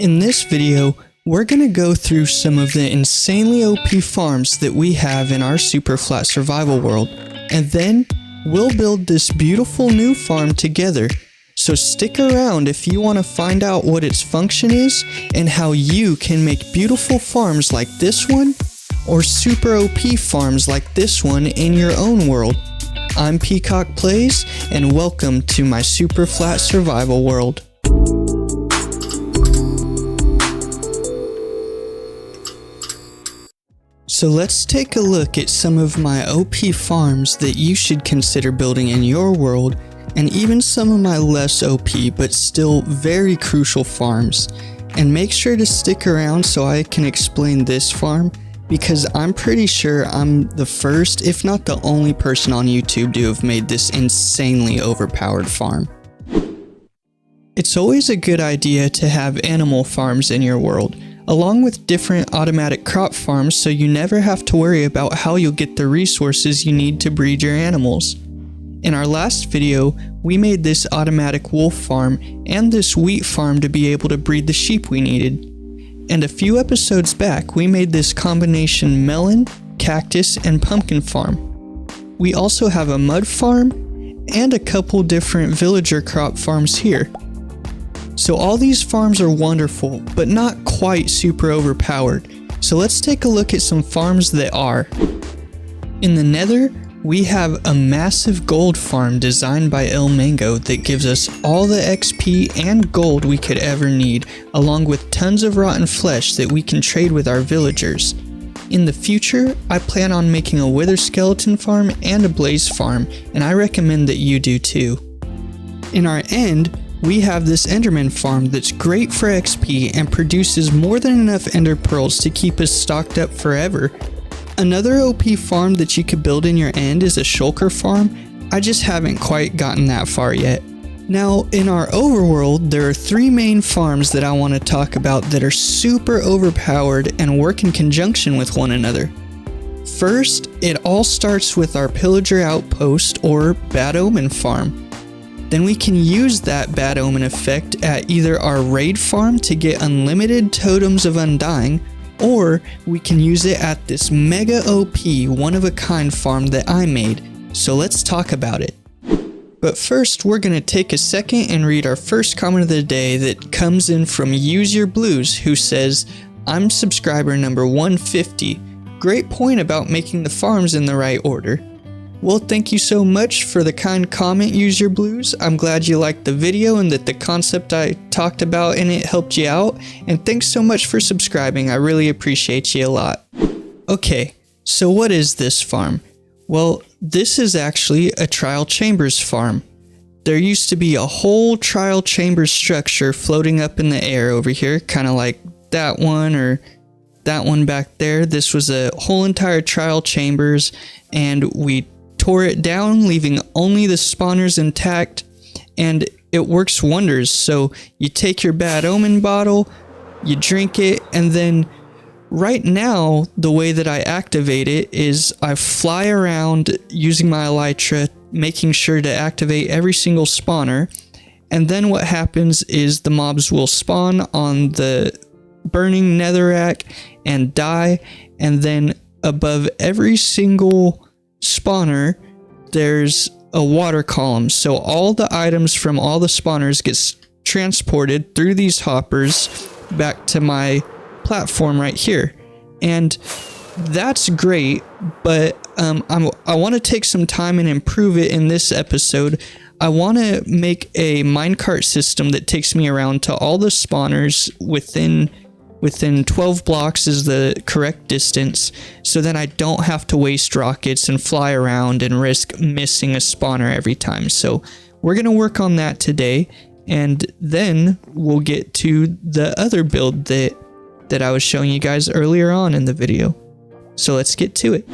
In this video, we're going to go through some of the insanely OP farms that we have in our super flat survival world, and then we'll build this beautiful new farm together. So stick around if you want to find out what its function is and how you can make beautiful farms like this one or super OP farms like this one in your own world. I'm Peacock Plays, and welcome to my super flat survival world. So let's take a look at some of my OP farms that you should consider building in your world, and even some of my less OP but still very crucial farms. And make sure to stick around so I can explain this farm, because I'm pretty sure I'm the first, if not the only person on YouTube to have made this insanely overpowered farm. It's always a good idea to have animal farms in your world, along with different automatic crop farms, so you never have to worry about how you'll get the resources you need to breed your animals. In our last video, we made this automatic wolf farm and this wheat farm to be able to breed the sheep we needed. And a few episodes back, we made this combination melon, cactus, and pumpkin farm. We also have a mud farm and a couple different villager crop farms here. So all these farms are wonderful, but not quite super overpowered. So let's take a look at some farms that are. In the Nether, we have a massive gold farm designed by El Mango that gives us all the XP and gold we could ever need, along with tons of rotten flesh that we can trade with our villagers. In the future, I plan on making a wither skeleton farm and a blaze farm, and I recommend that you do too. In our end, we have this enderman farm that's great for XP and produces more than enough ender pearls to keep us stocked up forever. Another OP farm that you could build in your end is a shulker farm. I just haven't quite gotten that far yet. Now, in our overworld, there are three main farms that I want to talk about that are super overpowered and work in conjunction with one another. First, it all starts with our pillager outpost or bad omen farm. Then we can use that bad omen effect at either our raid farm to get unlimited totems of undying, or we can use it at this mega OP one-of-a-kind farm that I made. So let's talk about it. But first, we're going to take a second and read our first comment of the day that comes in from Use Your Blues, who says, "I'm subscriber number 150. Great point about making the farms in the right order." Well, thank you so much for the kind comment, Use Your Blues. I'm glad you liked the video and that the concept I talked about in it helped you out. And thanks so much for subscribing. I really appreciate you a lot. Okay, so what is this farm? Well, this is actually a trial chambers farm. There used to be a whole trial chambers structure floating up in the air over here, kind of like that one or that one back there. This was a whole entire trial chambers, and we tore it down, leaving only the spawners intact, and it works wonders. So you take your bad omen bottle, you drink it, and then right now the way that I activate it is I fly around using my elytra, making sure to activate every single spawner, and then what happens is the mobs will spawn on the burning netherrack and die, and then above every single spawner there's a water column, so all the items from all the spawners gets transported through these hoppers back to my platform right here. And that's great, but I want to take some time and improve it in this episode. I want to make a minecart system that takes me around to all the spawners within 12 blocks is the correct distance, so that I don't have to waste rockets and fly around and risk missing a spawner every time. So we're going to work on that today, and then we'll get to the other build that I was showing you guys earlier on in the video. So let's get to it.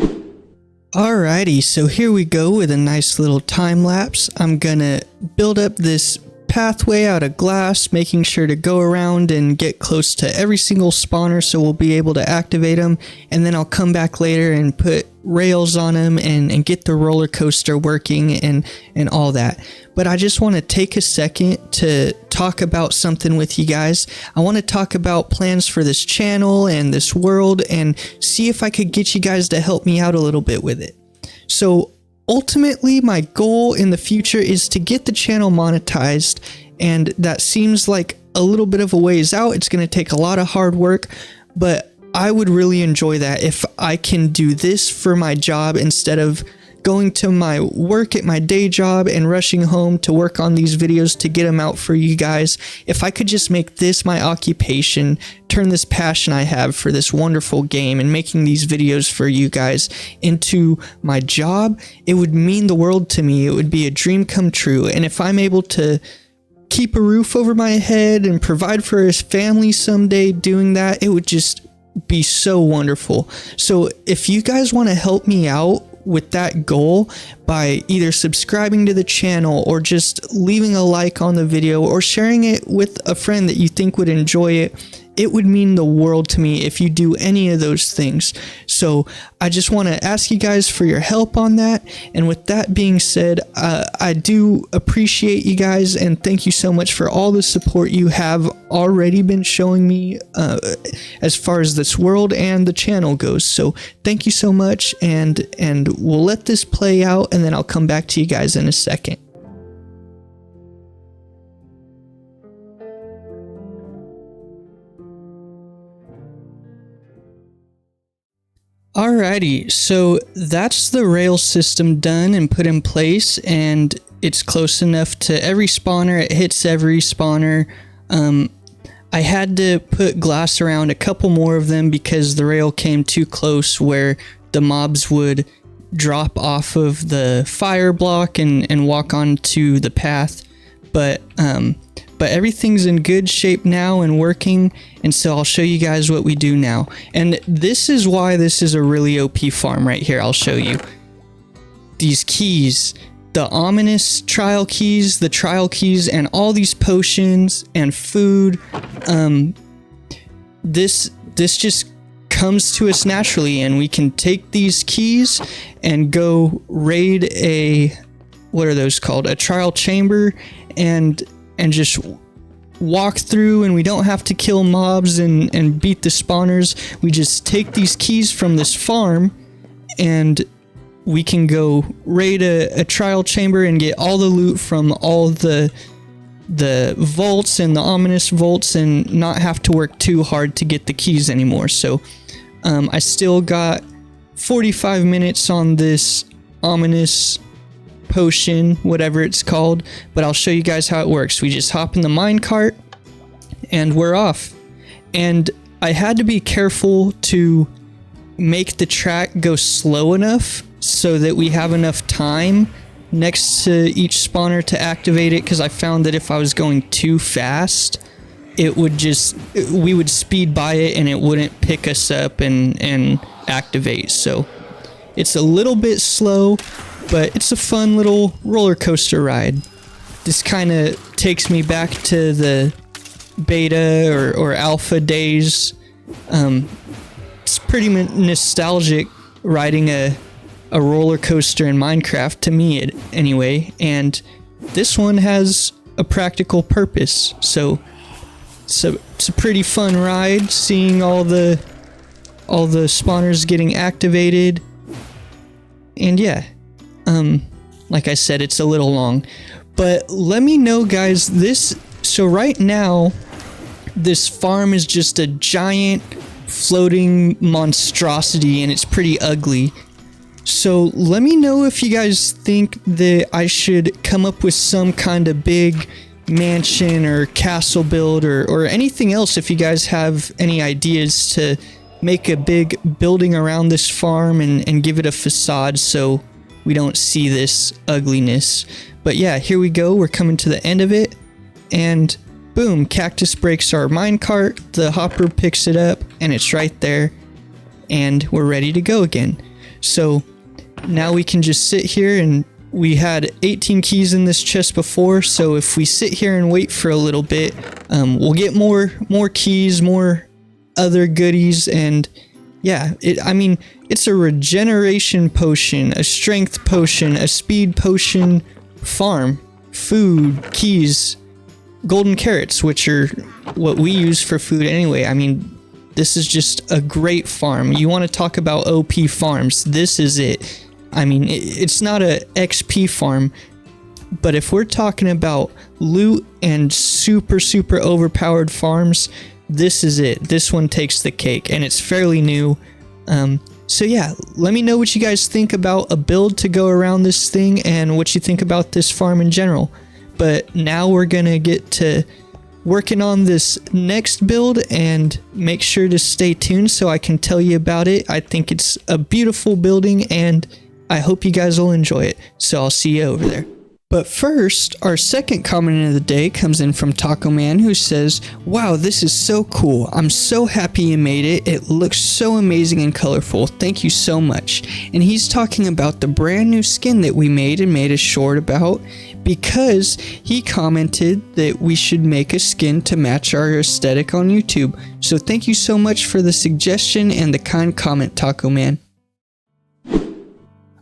Alrighty, so here we go with a nice little time lapse. I'm gonna build up this pathway out of glass, making sure to go around and get close to every single spawner so we'll be able to activate them. And then I'll come back later and put rails on them and get the roller coaster working and all that. But I just want to take a second to talk about something with you guys. I want to talk about plans for this channel and this world and see if I could get you guys to help me out a little bit with it. So ultimately, my goal in the future is to get the channel monetized, and that seems like a little bit of a ways out. It's going to take a lot of hard work, but I would really enjoy that if I can do this for my job instead of going to my work at my day job and rushing home to work on these videos to get them out for you guys. If I could just make this my occupation, turn this passion I have for this wonderful game and making these videos for you guys into my job, it would mean the world to me. It would be a dream come true. And if I'm able to keep a roof over my head and provide for his family someday doing that, it would just be so wonderful. So if you guys want to help me out with that goal by either subscribing to the channel or just leaving a like on the video or sharing it with a friend that you think would enjoy it, it would mean the world to me if you do any of those things. So I just want to ask you guys for your help on that. And with that being said, I do appreciate you guys and thank you so much for all the support you have already been showing me as far as this world and the channel goes. So thank you so much, and we'll let this play out and then I'll come back to you guys in a second. Alrighty, so that's the rail system done and put in place, and it's close enough to every spawner. It hits every spawner. I had to put glass around a couple more of them because the rail came too close where the mobs would drop off of the fire block and walk onto the path. But everything's in good shape now and working, and so I'll show you guys what we do now. And this is why this is a really OP farm right here. I'll show you. These keys, the ominous trial keys, the trial keys, and all these potions and food. This just comes to us naturally, and we can take these keys and go raid a, what are those called? A trial chamber, and just walk through, and we don't have to kill mobs and beat the spawners. We just take these keys from this farm and we can go raid a trial chamber and get all the loot from all the vaults and the ominous vaults and not have to work too hard to get the keys anymore. So I still got 45 minutes on this ominous potion, whatever it's called, but I'll show you guys how it works. We just hop in the minecart and we're off. And I had to be careful to make the track go slow enough so that we have enough time next to each spawner to activate it, because I found that if I was going too fast, it would just, we would speed by it and it wouldn't pick us up and activate. So it's a little bit slow, but it's a fun little roller coaster ride. This kind of takes me back to the beta or alpha days. It's pretty nostalgic riding a roller coaster in Minecraft, to me anyway, and this one has a practical purpose. So it's a pretty fun ride, seeing all the spawners getting activated. And yeah, like I said, it's a little long, but let me know, guys. So right now, this farm is just a giant floating monstrosity, and it's pretty ugly. So let me know if you guys think that I should come up with some kind of big mansion or castle build or anything else. If you guys have any ideas to make a big building around this farm and give it a facade so we don't see this ugliness. But yeah, here we go. We're coming to the end of it, and boom, Cactus breaks our minecart. The hopper picks it up and it's right there, and we're ready to go again. So now we can just sit here and we had 18 keys in this chest before, so if we sit here and wait for a little bit, we'll get more keys, more other goodies, and yeah, it's a regeneration potion, a strength potion, a speed potion farm, food, keys, golden carrots, which are what we use for food anyway. I mean, this is just a great farm. You want to talk about OP farms, this is it. I mean, it's not a XP farm, but if we're talking about loot and super overpowered farms, this is it. This one takes the cake, and it's fairly new. So yeah, let me know what you guys think about a build to go around this thing and what you think about this farm in general. But now we're gonna get to working on this next build, and make sure to stay tuned so I can tell you about it. I think it's a beautiful building, and I hope you guys will enjoy it. So I'll see you over there. But first, our second comment of the day comes in from Taco Man, who says, "Wow, this is so cool. I'm so happy you made it. It looks so amazing and colorful. Thank you so much." And he's talking about the brand new skin that we made and made a short about, because he commented that we should make a skin to match our aesthetic on YouTube. So thank you so much for the suggestion and the kind comment, Taco Man.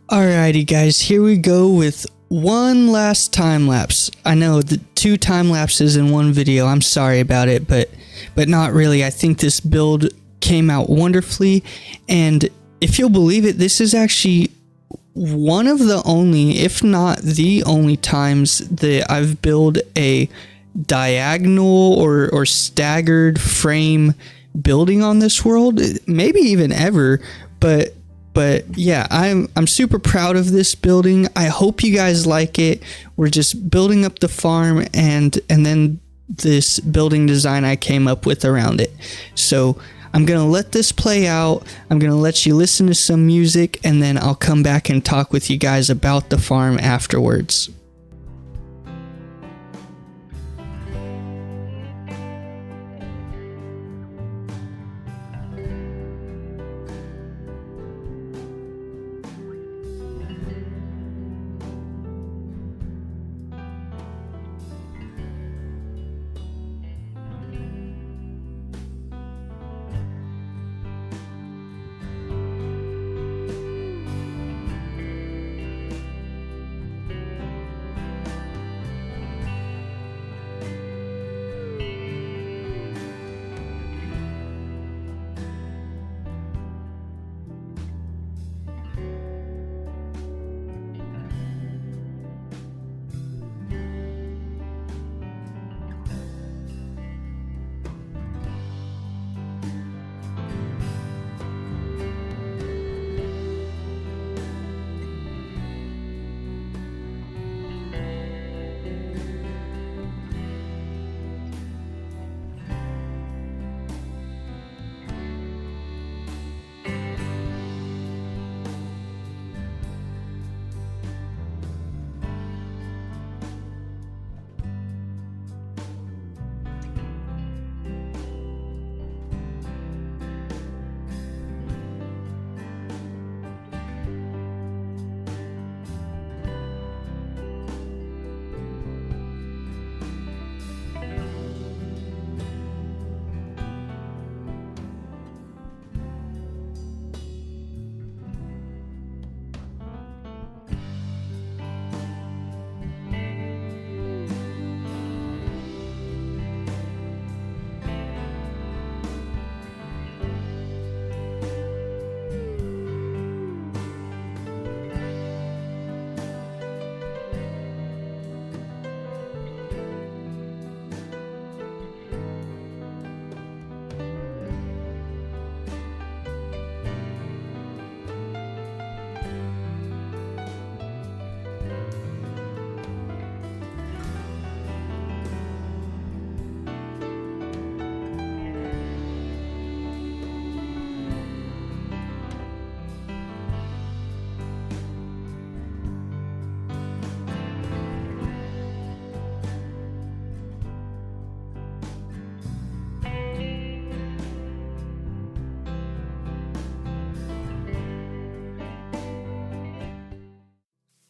Alrighty guys, here we go with one last time lapse. I know, the 2 time lapses in one video. I'm sorry about it, but not really. I think this build came out wonderfully, and if you'll believe it, this is actually one of the only, if not the only times that I've built a diagonal or staggered frame building on this world, maybe even ever. But yeah, I'm super proud of this building. I hope you guys like it. We're just building up the farm and then this building design I came up with around it. So I'm gonna let this play out. I'm gonna let you listen to some music, and then I'll come back and talk with you guys about the farm afterwards.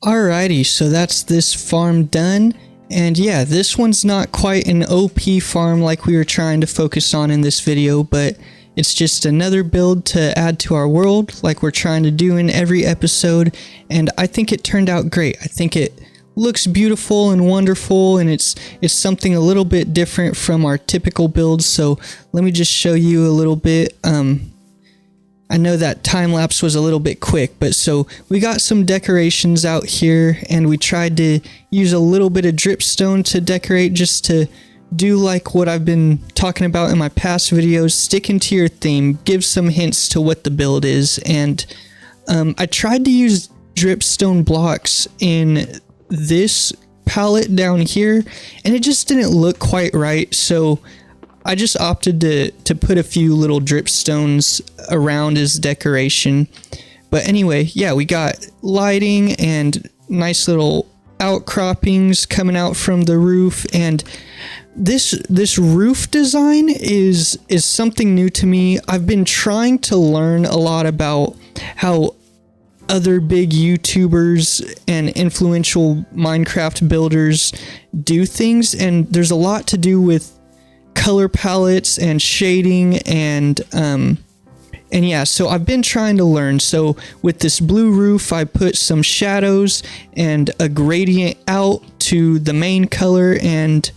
Alrighty, so that's this farm done. And yeah, this one's not quite an OP farm like we were trying to focus on in this video, but it's just another build to add to our world like we're trying to do in every episode. And I think it turned out great. I think it looks beautiful and wonderful, and it's something a little bit different from our typical builds. So let me just show you a little bit. I know that time lapse was a little bit quick, but so we got some decorations out here, and we tried to use a little bit of dripstone to decorate, just to do like what I've been talking about in my past videos, sticking to your theme, give some hints to what the build is. And I tried to use dripstone blocks in this palette down here, and it just didn't look quite right, so I just opted to put a few little dripstones around as decoration. But anyway, yeah, we got lighting and nice little outcroppings coming out from the roof, and this roof design is something new to me. I've been trying to learn a lot about how other big YouTubers and influential Minecraft builders do things, and there's a lot to do with color palettes and shading and yeah, so I've been trying to learn. So with this blue roof, I put some shadows and a gradient out to the main color, and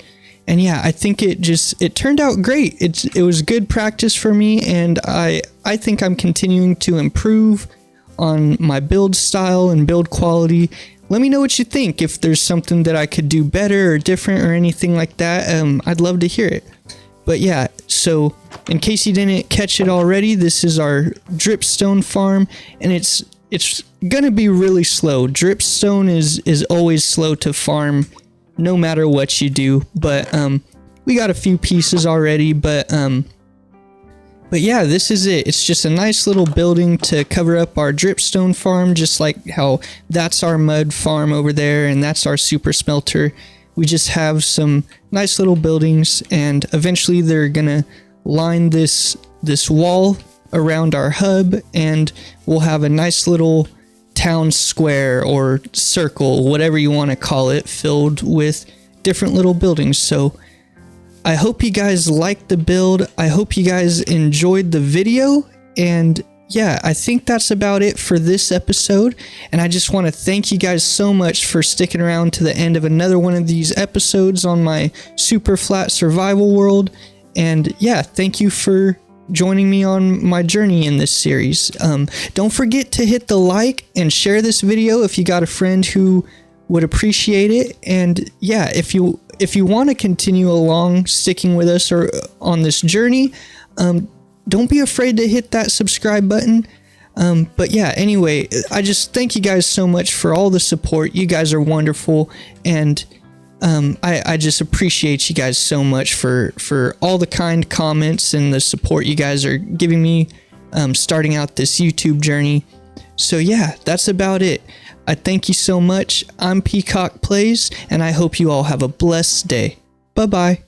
yeah, I think it turned out great. It was good practice for me, and I think I'm continuing to improve on my build style and build quality. Let me know what you think. If there's something that I could do better or different or anything like that, I'd love to hear it. But yeah, so in case you didn't catch it already, this is our dripstone farm, and it's gonna be really slow. Dripstone is always slow to farm, no matter what you do. But we got a few pieces already, but yeah, this is it. It's just a nice little building to cover up our dripstone farm, just like how that's our mud farm over there, and that's our super smelter. We just have some nice little buildings, and eventually they're gonna line this wall around our hub, and we'll have a nice little town square or circle, whatever you want to call it, filled with different little buildings. So I hope you guys liked the build. I hope you guys enjoyed the video, and yeah, I think that's about it for this episode. And I just want to thank you guys so much for sticking around to the end of another one of these episodes on my super flat survival world. And yeah, thank you for joining me on my journey in this series. Don't forget to hit the like and share this video if you got a friend who would appreciate it. And yeah, if you want to continue along sticking with us or on this journey, don't be afraid to hit that subscribe button. But yeah, anyway, I just thank you guys so much for all the support. You guys are wonderful, and I just appreciate you guys so much for all the kind comments and the support you guys are giving me starting out this YouTube journey. So yeah, that's about it. I thank you so much. I'm Peacock Plays, and I hope you all have a blessed day. Bye-bye.